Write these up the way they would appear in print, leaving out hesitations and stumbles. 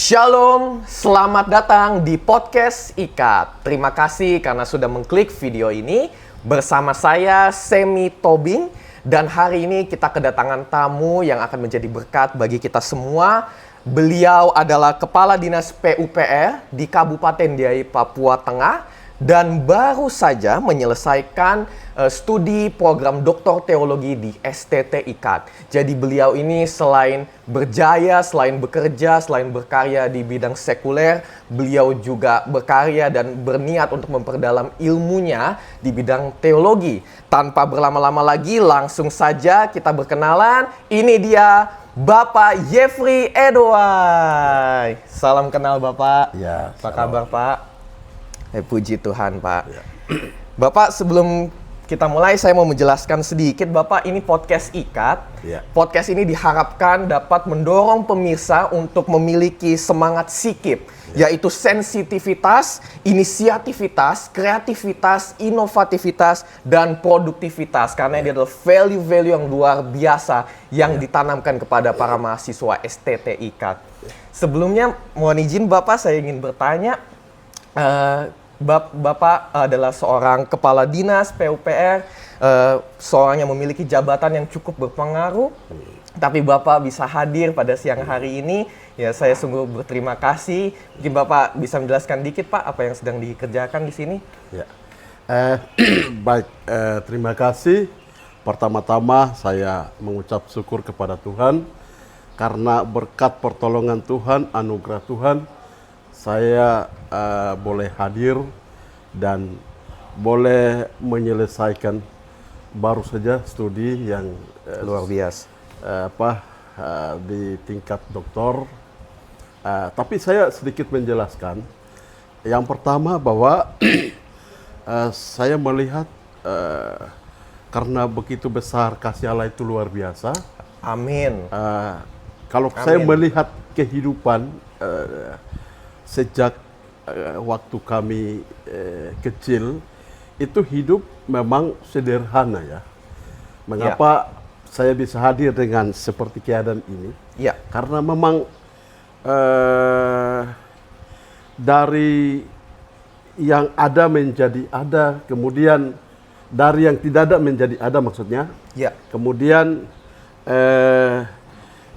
Shalom, selamat datang di podcast IKAT. Terima kasih karena sudah mengklik video ini. Bersama saya, Semi Tobing. Dan hari ini kita kedatangan tamu yang akan menjadi berkat bagi kita semua. Beliau adalah Kepala Dinas PUPR di Kabupaten Deiyai, Papua Tengah. Dan baru saja menyelesaikan studi program Doktor Teologi di STT IKAT. Jadi beliau ini selain berjaya, selain bekerja, selain berkarya di bidang sekuler, beliau juga berkarya dan berniat untuk memperdalam ilmunya di bidang teologi. Tanpa berlama-lama lagi, langsung saja kita berkenalan. Ini dia Bapak Yefri Edwai. Salam kenal Bapak. Ya, apa kabar Pak? Puji Tuhan Pak. Ya. Bapak, sebelum kita mulai saya mau menjelaskan sedikit Bapak, ini podcast IKAT. Ya. Podcast ini diharapkan dapat mendorong pemirsa untuk memiliki semangat sikip, yaitu sensitivitas, inisiativitas, kreativitas, inovativitas, dan produktivitas. Karena ini adalah value-value yang luar biasa yang ditanamkan kepada para mahasiswa STT IKAT. Sebelumnya mohon izin Bapak, saya ingin bertanya, Bapak adalah seorang kepala dinas PUPR, seorang yang memiliki jabatan yang cukup berpengaruh, tapi Bapak bisa hadir pada siang hari ini, ya saya sungguh berterima kasih. Mungkin Bapak bisa menjelaskan dikit Pak, apa yang sedang dikerjakan di sini? Ya. Baik, terima kasih. Pertama-tama saya mengucap syukur kepada Tuhan, karena berkat pertolongan Tuhan, anugerah Tuhan, saya boleh hadir dan boleh menyelesaikan baru saja studi yang luar biasa di tingkat doktor. Tapi saya sedikit menjelaskan. Yang pertama bahwa saya melihat karena begitu besar kasih Allah itu luar biasa. Amin. Kalau saya melihat kehidupan sejak waktu kami kecil, itu hidup memang sederhana ya. Mengapa saya bisa hadir dengan seperti keadaan ini? Ya. Karena memang dari yang ada menjadi ada, kemudian dari yang tidak ada menjadi ada maksudnya. Ya. Kemudian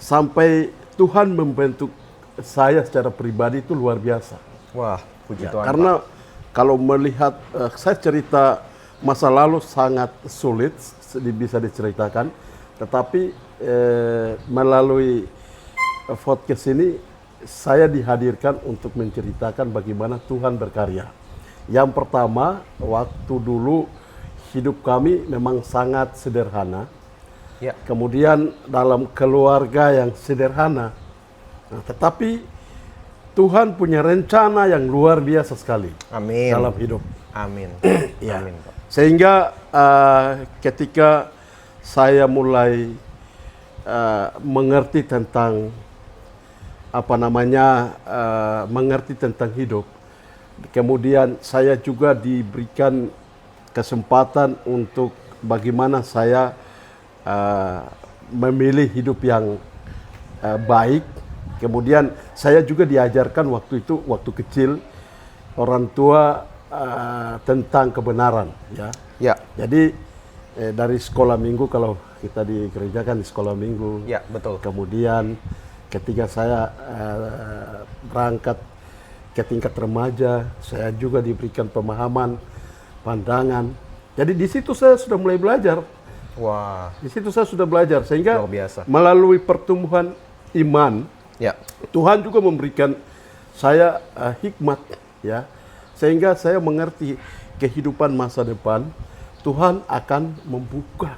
sampai Tuhan membentuk saya secara pribadi itu luar biasa. Wah, puji Tuhan. Karena kalau melihat, saya cerita masa lalu sangat sulit bisa diceritakan, tetapi melalui podcast ini saya dihadirkan untuk menceritakan bagaimana Tuhan berkarya. Yang pertama, waktu dulu hidup kami memang sangat sederhana. Ya. Kemudian dalam keluarga yang sederhana. Nah, tetapi Tuhan punya rencana yang luar biasa sekali. Amin. Dalam hidup. Amin. Ya. Amin, Pak. Sehingga ketika saya mulai mengerti tentang mengerti tentang hidup, kemudian saya juga diberikan kesempatan untuk bagaimana saya memilih hidup yang baik. Kemudian saya juga diajarkan waktu itu, waktu kecil, orang tua tentang kebenaran. Ya. Jadi dari sekolah minggu, kalau kita di gereja kan di sekolah minggu. Ya, betul. Kemudian ketika saya berangkat ke tingkat remaja, saya juga diberikan pemahaman, pandangan. Jadi di situ saya sudah mulai belajar. Wah. Di situ saya sudah belajar, sehingga luar biasa. Melalui pertumbuhan iman, ya, Tuhan juga memberikan saya hikmat, ya, sehingga saya mengerti kehidupan masa depan Tuhan akan membuka,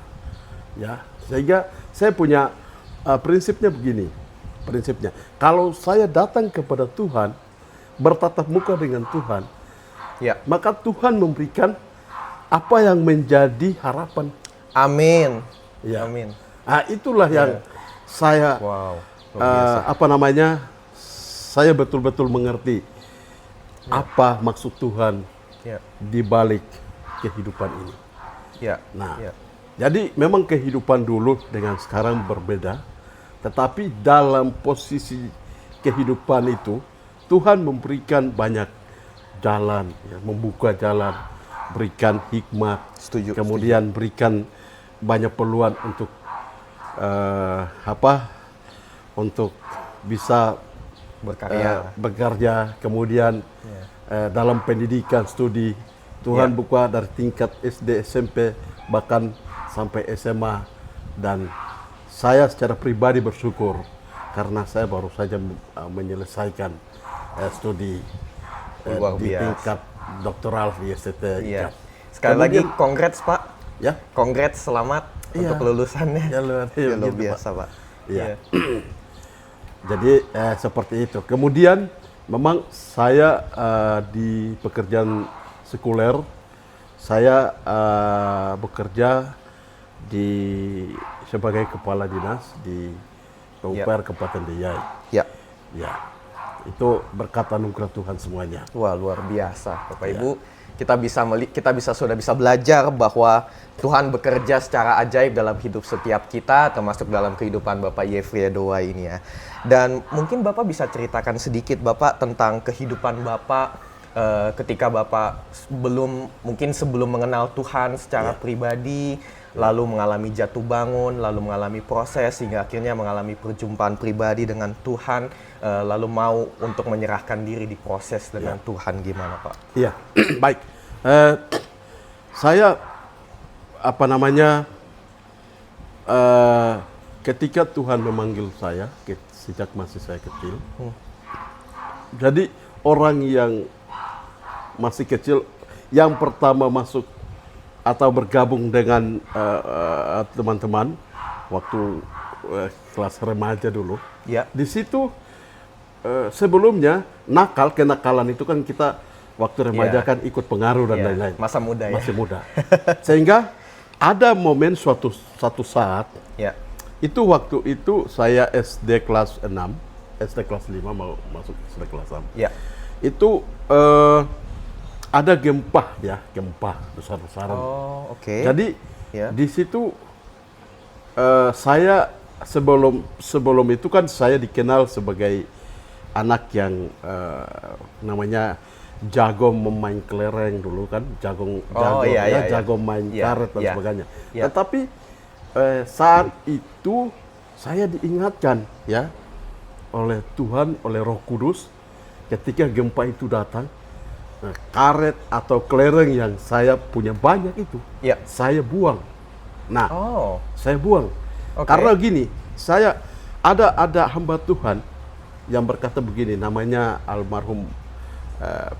ya, sehingga saya punya prinsipnya begini, kalau saya datang kepada Tuhan, bertatap muka dengan Tuhan, ya, maka Tuhan memberikan apa yang menjadi harapan. Amin. Ya. Amin. Nah, itulah yang saya saya betul-betul mengerti apa maksud Tuhan di balik kehidupan ini. Jadi memang kehidupan dulu dengan sekarang berbeda, tetapi dalam posisi kehidupan itu Tuhan memberikan banyak jalan, ya, membuka jalan, berikan hikmat, kemudian berikan banyak peluang untuk untuk bisa bekerja, kemudian dalam pendidikan studi Tuhan buka dari tingkat SD, SMP, bahkan sampai SMA, dan saya secara pribadi bersyukur karena saya baru saja menyelesaikan studi di tingkat doktoral di STT. Sekali lagi congrats Pak. Ya. Congrats, selamat untuk kelulusannya. Ya, luar biasa Pak. Iya. Jadi seperti itu. Kemudian memang saya di pekerjaan sekuler, saya bekerja sebagai kepala dinas di PUPR Kabupaten Deiyai. Ya. Ya. Itu berkat anugerah Tuhan semuanya. Wah, luar biasa Bapak Ibu. Kita sudah bisa belajar bahwa Tuhan bekerja secara ajaib dalam hidup setiap kita, termasuk dalam kehidupan Bapak Yefri Edoa ini ya. Dan mungkin Bapak bisa ceritakan sedikit Bapak tentang kehidupan Bapak ketika Bapak sebelum mengenal Tuhan secara pribadi, lalu mengalami jatuh bangun, lalu mengalami proses, hingga akhirnya mengalami perjumpaan pribadi dengan Tuhan, lalu mau untuk menyerahkan diri di proses dengan Tuhan. Gimana Pak? Iya, baik. Saya ketika Tuhan memanggil saya sejak masih saya kecil, jadi orang yang masih kecil yang pertama masuk atau bergabung dengan teman-teman waktu kelas remaja dulu. Ya. Di situ sebelumnya kenakalan itu kan kita waktu remaja kan ikut pengaruh dan lain-lain. Masa muda ya. Masih muda. Sehingga ada momen satu saat. Ya. Itu waktu itu saya SD kelas 6, SD kelas 5 mau masuk SD kelas 6. Ya. Itu ada gempa besar-besaran. Oh, oke. Jadi di situ saya sebelum itu kan saya dikenal sebagai anak yang namanya jago memain kelereng dulu kan, jago main karet dan sebagainya. Ya. Tetapi saat itu saya diingatkan ya oleh Tuhan, oleh Roh Kudus, ketika gempa itu datang, karet atau kelereng yang saya punya banyak itu, saya buang. Nah, saya buang. Okay. Karena gini, saya ada hamba Tuhan yang berkata begini, namanya almarhum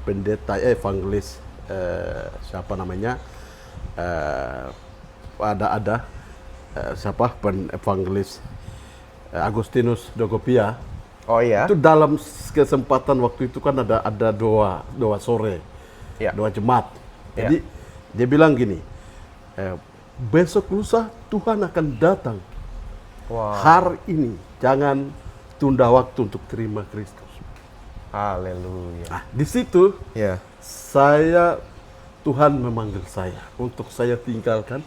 pendeta evangelis siapa namanya? Siapa evangelis Agustinus Dogopia. Oh iya. Itu dalam kesempatan waktu itu kan ada doa sore, doa jemaat. Jadi dia bilang gini, besok lusa Tuhan akan datang. Wow. Hari ini jangan tunda waktu untuk terima Kristus. Haleluya. Nah, di situ Tuhan memanggil saya untuk saya tinggalkan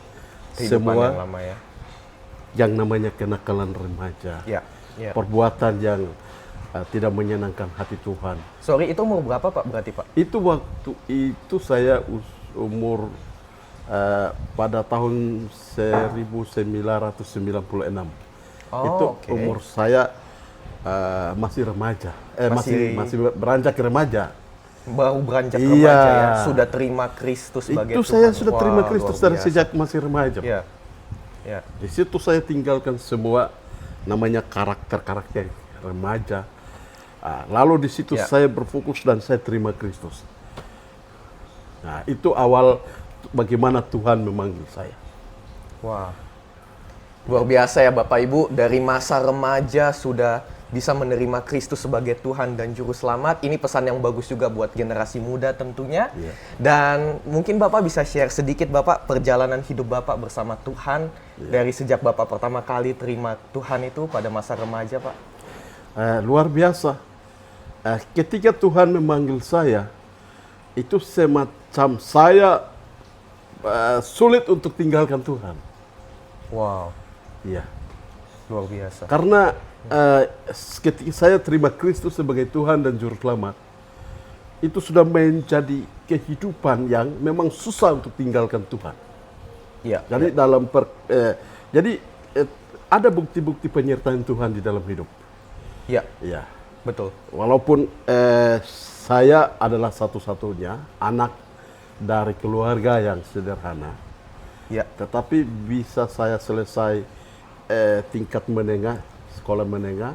kehidupan semua yang lama ya. Yang namanya kenakalan remaja. Perbuatan yang tidak menyenangkan hati Tuhan. Sorry, itu umur berapa Pak berarti Pak? Itu waktu itu saya umur pada tahun 1996. Itu umur saya masih remaja, masih beranjak remaja. Baru beranjak remaja ya, sudah terima Kristus sebagai Tuhan. Itu saya sudah terima Kristus dari sejak masih remaja. Di situ saya tinggalkan semua namanya karakter remaja. Lalu di situ saya berfokus dan saya terima Kristus. Nah, itu awal bagaimana Tuhan memanggil saya. Wah, luar biasa ya Bapak Ibu, dari masa remaja sudah bisa menerima Kristus sebagai Tuhan dan Juru Selamat. Ini pesan yang bagus juga buat generasi muda tentunya. Dan mungkin Bapak bisa share sedikit Bapak perjalanan hidup Bapak bersama Tuhan dari sejak Bapak pertama kali terima Tuhan itu pada masa remaja Pak. Luar biasa. Ketika Tuhan memanggil saya, itu semacam saya sulit untuk tinggalkan Tuhan. Wow. Iya. Luar biasa. Karena ketika saya terima Kristus sebagai Tuhan dan Juru Selamat, itu sudah menjadi kehidupan yang memang susah untuk tinggalkan Tuhan. Iya. Jadi ada bukti-bukti penyertaan Tuhan di dalam hidup. Iya. Ya. Betul. Walaupun saya adalah satu-satunya anak dari keluarga yang sederhana, Iya. tetapi bisa saya selesai tingkat menengah, sekolah menengah,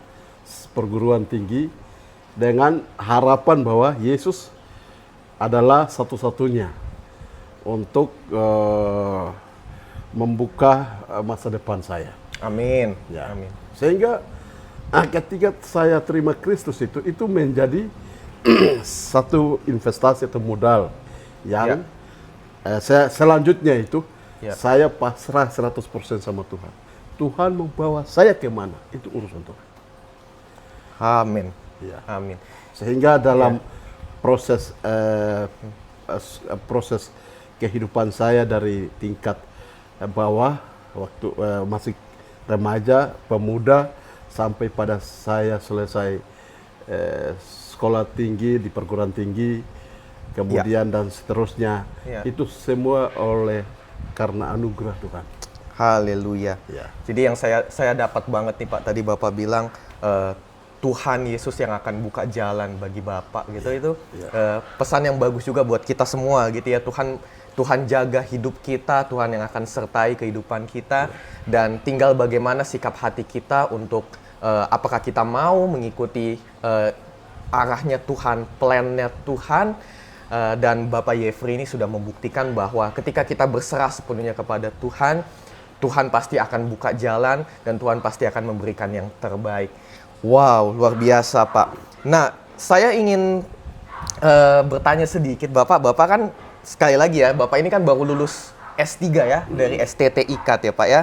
perguruan tinggi dengan harapan bahwa Yesus adalah satu-satunya untuk membuka masa depan saya. Amin. Ya. Amin. Sehingga ketika saya terima Kristus itu menjadi satu investasi atau modal yang saya selanjutnya itu saya pasrah 100% sama Tuhan. Tuhan membawa saya kemana, itu urusan Tuhan. Amin. Ya. Amin. Sehingga dalam proses kehidupan saya dari tingkat bawah, waktu masih remaja, pemuda, sampai pada saya selesai sekolah tinggi di perguruan tinggi, kemudian dan seterusnya, itu semua karena anugerah Tuhan. Haleluya. Ya. Jadi yang saya dapat banget nih Pak, tadi Bapak bilang Tuhan Yesus yang akan buka jalan bagi Bapak gitu. Itu pesan yang bagus juga buat kita semua gitu ya. Tuhan jaga hidup kita, Tuhan yang akan sertai kehidupan kita, dan tinggal bagaimana sikap hati kita untuk apakah kita mau mengikuti arahnya Tuhan, plan-nya Tuhan. Dan Bapak Yefri ini sudah membuktikan bahwa ketika kita berserah sepenuhnya kepada Tuhan, Tuhan pasti akan buka jalan dan Tuhan pasti akan memberikan yang terbaik. Wow, luar biasa Pak. Nah, saya ingin bertanya sedikit Bapak. Bapak kan sekali lagi ya, Bapak ini kan baru lulus S3 ya, dari STT IKAT ya Pak ya.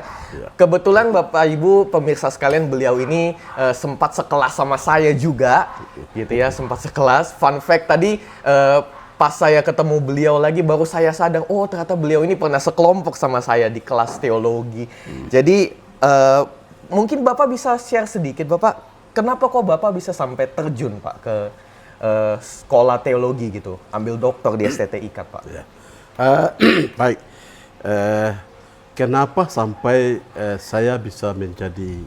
Kebetulan Bapak Ibu pemirsa sekalian, beliau ini sempat sekelas sama saya juga gitu ya, sempat sekelas. Fun fact tadi pas saya ketemu beliau lagi baru saya sadar, oh ternyata beliau ini pernah sekelompok sama saya di kelas teologi. Jadi mungkin Bapak bisa share sedikit Bapak, kenapa kok Bapak bisa sampai terjun Pak ke sekolah teologi gitu, ambil doktor di STT IKAT Pak? Ya. Baik, kenapa sampai saya bisa menjadi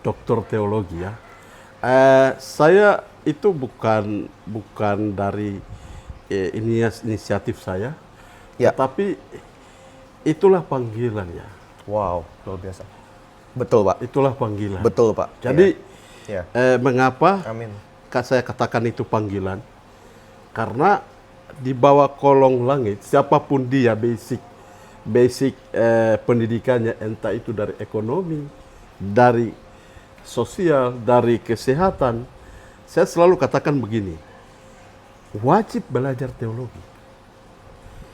doktor teologi ya? Saya itu bukan dari inisiatif saya, tetapi itulah panggilannya. Wow, luar biasa. Betul Pak. Itulah panggilan. Betul Pak. Jadi mengapa Amin. Saya katakan itu panggilan? Karena di bawah kolong langit, siapapun dia basic pendidikannya, entah itu dari ekonomi, dari sosial, dari kesehatan, saya selalu katakan begini, wajib belajar teologi.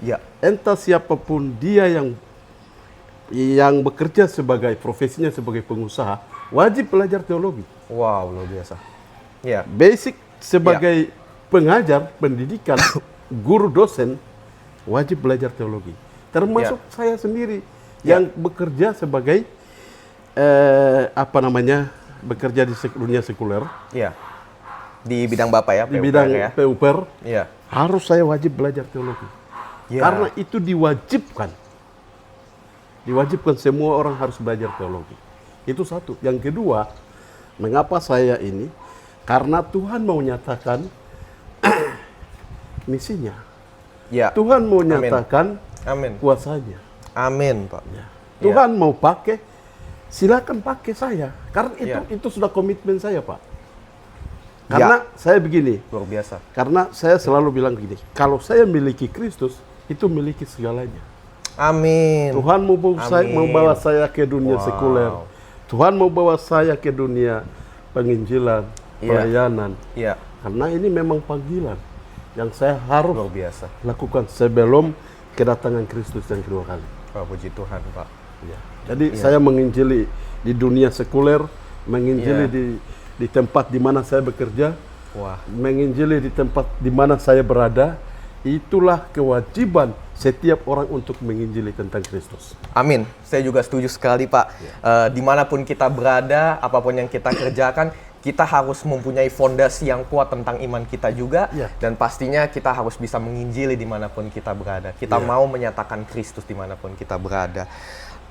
Ya. Entah siapapun dia yang bekerja sebagai profesinya sebagai pengusaha, wajib belajar teologi. Wow, luar biasa. Ya. Basic sebagai pengajar pendidikan, guru dosen, wajib belajar teologi. Termasuk saya sendiri yang bekerja sebagai bekerja di dunia sekuler. Iya. Di bidang Bapak ya, di bidang PUPR, harus saya wajib belajar teologi. Karena itu diwajibkan. Diwajibkan, semua orang harus belajar teologi. Itu satu. Yang kedua, mengapa saya ini? Karena Tuhan mau nyatakan misinya. Ya. Tuhan mau nyatakan kuasanya. Amin, Pak. Ya. Tuhan mau pakai, silakan pakai saya. Karena itu sudah komitmen saya, Pak. Karena saya begini, luar biasa. Karena saya selalu bilang begini, kalau saya miliki Kristus, itu miliki segalanya. Amin. Tuhan mau bawa saya ke dunia sekuler. Tuhan mau bawa saya ke dunia penginjilan, pelayanan. Karena ini memang panggilan yang saya harus lakukan sebelum kedatangan Kristus yang kedua kali. Puji Tuhan, Pak. Jadi saya menginjili di dunia sekuler, menginjili di tempat di mana saya bekerja, menginjili di tempat di mana saya berada, itulah kewajiban setiap orang untuk menginjili tentang Kristus. Amin. Saya juga setuju sekali, Pak. Dimanapun kita berada, apapun yang kita kerjakan, kita harus mempunyai fondasi yang kuat tentang iman kita juga. Ya. Dan pastinya kita harus bisa menginjili dimanapun kita berada. Kita mau menyatakan Kristus dimanapun kita berada.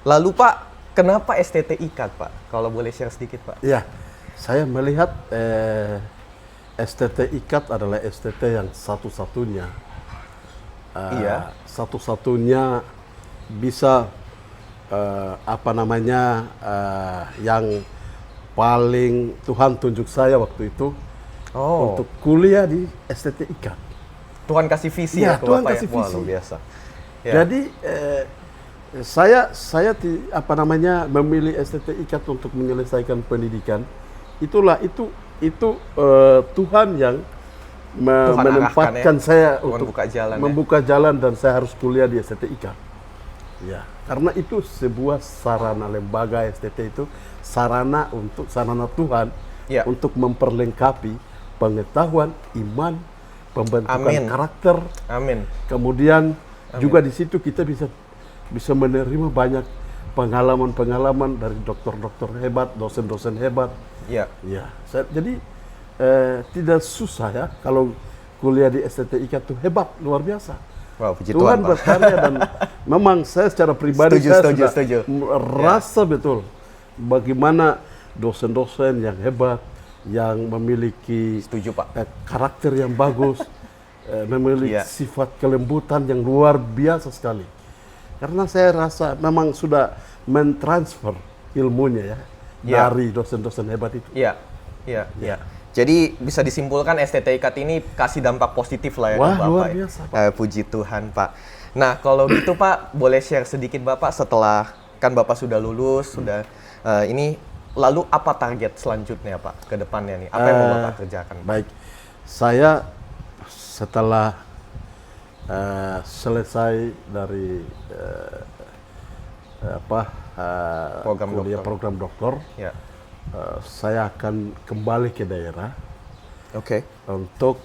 Lalu, Pak, kenapa STT Ikat, Pak? Kalau boleh share sedikit, Pak. Ya, saya melihat STT Ikat adalah STT yang satu-satunya. Satu-satunya bisa yang paling Tuhan tunjuk saya waktu itu untuk kuliah di STT Ikat. Tuhan kasih visi Ya, ke Tuhan Bapak kasih ya? Wah, visi. luar biasa. Ya. Jadi saya memilih STT Ikat untuk menyelesaikan pendidikan. Itu Tuhan yang menempatkan saya untuk membuka jalan dan saya harus kuliah di STT Ikat. Ya, karena itu sebuah sarana lembaga STT itu sarana Tuhan untuk memperlengkapi pengetahuan, iman, pembentukan karakter. Amin. Kemudian juga di situ kita bisa menerima banyak pengalaman dari dokter-dokter hebat, dosen-dosen hebat. Ya. Jadi tidak susah ya kalau kuliah di STT Ikat itu hebat, luar biasa. Wow, puji Tuhan Pak. berkarya dan memang saya secara pribadi Setuju. rasa betul bagaimana dosen-dosen yang hebat, yang memiliki karakter yang bagus, memiliki sifat kelembutan yang luar biasa sekali. Karena saya rasa memang sudah mentransfer ilmunya dari dosen-dosen hebat itu. Iya. Jadi bisa disimpulkan STT Ikat ini kasih dampak positif lah ya ke Bapak. Luar biasa, Pak. Puji Tuhan, Pak. Nah, kalau gitu Pak, boleh share sedikit Bapak setelah kan Bapak sudah lulus, ini lalu apa target selanjutnya Pak ke depannya nih? Apa yang mau Bapak kerjakan? Baik. Saya setelah selesai dari program doktor, saya akan kembali ke daerah untuk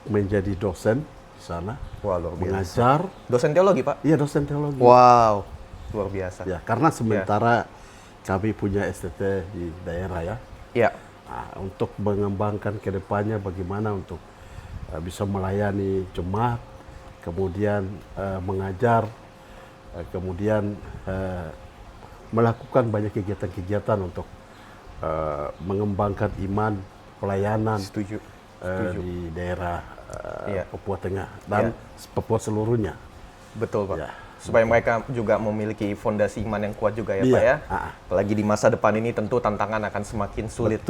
menjadi dosen di sana. Wah, luar biasa. Mengajar. Dosen teologi, Pak? Iya, dosen teologi. Wow, luar biasa. Ya, karena sementara kami punya STT di daerah ya. Iya. Nah, untuk mengembangkan ke depannya bagaimana untuk bisa melayani jemaat, kemudian mengajar, kemudian melakukan banyak kegiatan-kegiatan untuk mengembangkan iman, pelayanan di daerah Papua Tengah dan Papua seluruhnya. Betul, Pak. Supaya mereka juga memiliki fondasi iman yang kuat juga ya, Pak ya. Apalagi di masa depan ini tentu tantangan akan semakin sulit,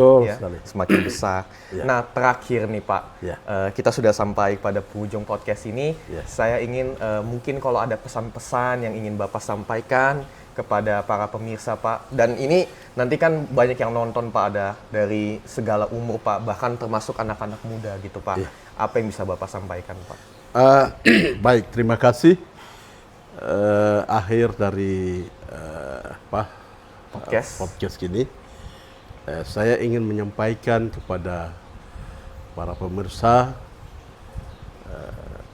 semakin besar. Nah, terakhir nih Pak, kita sudah sampai pada penghujung podcast ini. Saya ingin mungkin kalau ada pesan-pesan yang ingin Bapak sampaikan kepada para pemirsa Pak, dan ini nanti kan banyak yang nonton Pak, ada dari segala umur Pak, bahkan termasuk anak-anak muda gitu Pak. Apa yang bisa Bapak sampaikan Pak? Baik, terima kasih. Akhir dari podcast ini, saya ingin menyampaikan kepada para pemirsa,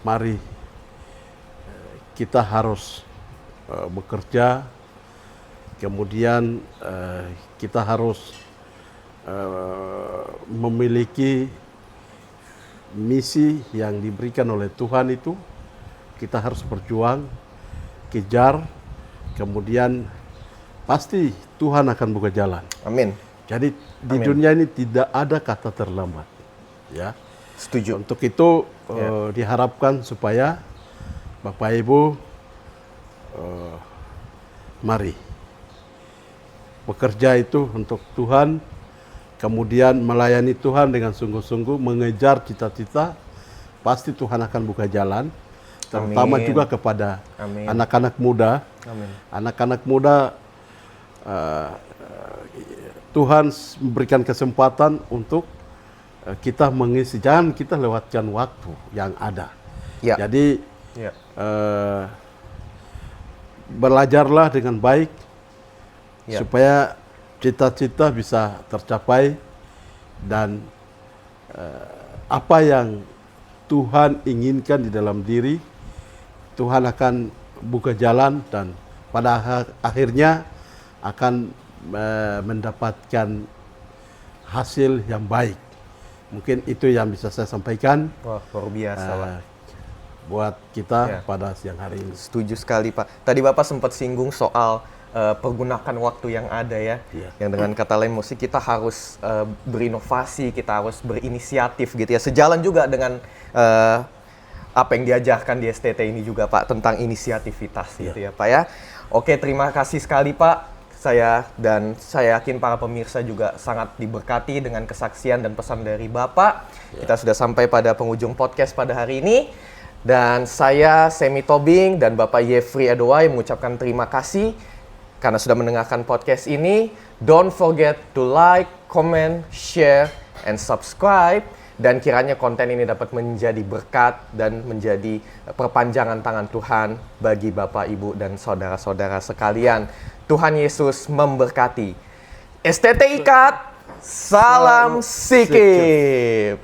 mari kita harus bekerja. Kemudian kita harus memiliki misi yang diberikan oleh Tuhan itu. Kita harus berjuang, kejar, kemudian pasti Tuhan akan buka jalan. Amin. Jadi di dunia ini tidak ada kata terlambat. Ya. Setuju. Untuk itu diharapkan supaya Bapak Ibu mari bekerja itu untuk Tuhan, kemudian melayani Tuhan dengan sungguh-sungguh, mengejar cita-cita, pasti Tuhan akan buka jalan, terutama juga kepada anak-anak muda. Anak-anak muda, Tuhan memberikan kesempatan untuk kita mengisi, jangan kita lewatkan waktu yang ada. Jadi belajarlah dengan baik, supaya cita-cita bisa tercapai dan apa yang Tuhan inginkan di dalam diri, Tuhan akan buka jalan dan pada akhirnya akan mendapatkan hasil yang baik. Mungkin itu yang bisa saya sampaikan. Wah, luar biasa, Pak. Buat kita Ya. pada siang hari ini. Setuju sekali, Pak. Tadi Bapak sempat singgung soal pergunakan waktu yang ada ya. Iya. Yang dengan kata lain mesti kita harus berinovasi, kita harus berinisiatif gitu ya. Sejalan juga dengan apa yang diajarkan di STT ini juga, Pak, tentang inisiativitas gitu ya, Pak ya. Oke, terima kasih sekali, Pak. Saya yakin para pemirsa juga sangat diberkati dengan kesaksian dan pesan dari Bapak. Kita sudah sampai pada penghujung podcast pada hari ini. Dan saya, Semi Tobing, dan Bapak Yefri Edowai mengucapkan terima kasih karena sudah mendengarkan podcast ini. Don't forget to like, comment, share, and subscribe. Dan kiranya konten ini dapat menjadi berkat dan menjadi perpanjangan tangan Tuhan bagi Bapak, Ibu, dan saudara-saudara sekalian. Tuhan Yesus memberkati. STT Ikat, salam sikip.